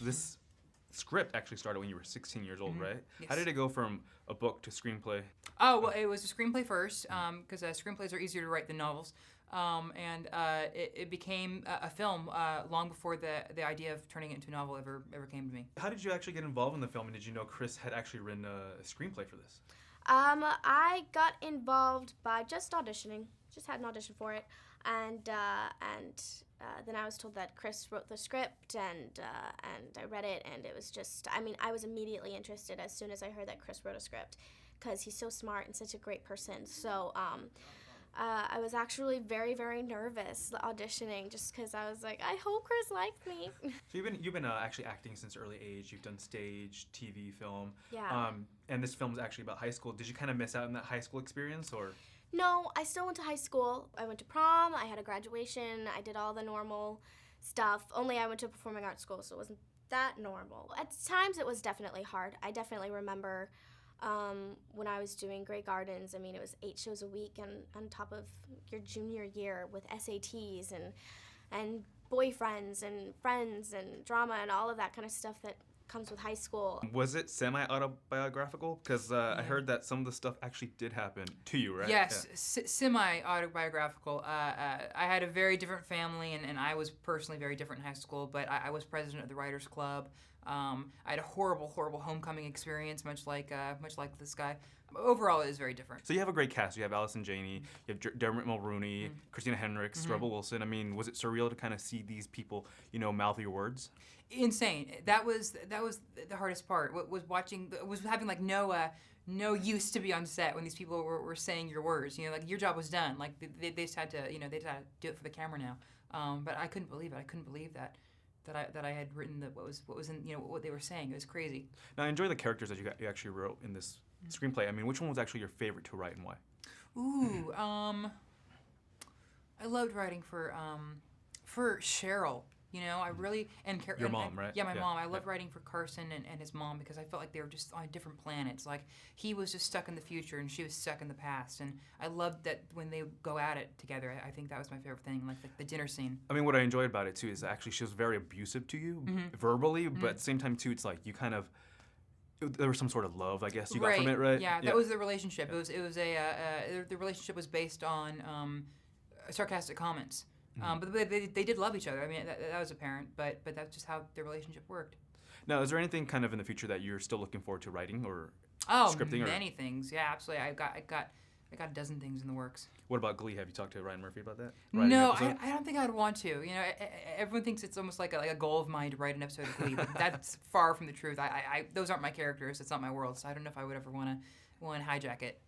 this script actually started when you were 16 years old, right? Yes. How did it go from a book to screenplay? Oh, well, it was a screenplay first, because screenplays are easier to write than novels. And it became a film long before the idea of turning it into a novel ever came to me. How did you actually get involved in the film, and did you know Chris had actually written a screenplay for this? I got involved by just auditioning. Just had an audition for it, and then I was told that Chris wrote the script, and I read it, and it was just, I mean, I was immediately interested as soon as I heard that Chris wrote a script, because he's so smart and such a great person. So I was actually very, very nervous auditioning, just because I was like, I hope Chris likes me. So you've been actually acting since early age. You've done stage, TV, film. Yeah. And this film is actually about high school. Did you kind of miss out on that high school experience, or? No, I still went to high school. I went to prom, I had a graduation, I did all the normal stuff, only I went to a performing arts school, so it wasn't that normal. At times it was definitely hard. I definitely remember when I was doing Grey Gardens, I mean, it was 8 shows a week, and on top of your junior year with SATs and boyfriends and friends and drama and all of that kind of stuff that comes with high school. Was it semi-autobiographical? Because I heard that some of the stuff actually did happen to you, right? Yes, semi-autobiographical. I had a very different family, and I was personally very different in high school, but I was president of the Writers Club. I had a horrible homecoming experience, much like this guy. Overall, it is very different. So you have a great cast. You have Allison Janney, you have Dermot Mulrooney, Christina Hendricks, Rebel Wilson. I mean, was it surreal to kind of see these people, mouth your words? Insane. That was the hardest part. Was having like no use to be on set when these people were saying your words. Like your job was done. Like they just had to they just had to do it for the camera now. But I couldn't believe it. I couldn't believe that I had written what was in what they were saying. It was crazy. Now I enjoy the characters that you actually wrote in this screenplay. I mean, which one was actually your favorite to write, and why? Ooh, I loved writing for Cheryl. I really Your mom, right? Yeah, my mom. I loved writing for Carson and his mom, because I felt like they were just on different planets. Like he was just stuck in the future and she was stuck in the past, and I loved that when they go at it together. I think that was my favorite thing, like the dinner scene. I mean, what I enjoyed about it too is actually she was very abusive to you verbally, but at the same time too, it's like you kind of. There was some sort of love, I guess, you got from it, right? Yeah, that was the relationship. It was the relationship was based on sarcastic comments. But they did love each other. I mean, that was apparent, but that's just how their relationship worked. Now, is there anything kind of in the future that you're still looking forward to writing or scripting? Many things. Yeah, absolutely. I got a dozen things in the works. What about Glee? Have you talked to Ryan Murphy about that? No, I don't think I'd want to. Everyone thinks it's almost like a goal of mine to write an episode of Glee, but that's far from the truth. Those aren't my characters. It's not my world. So I don't know if I would ever want to hijack it.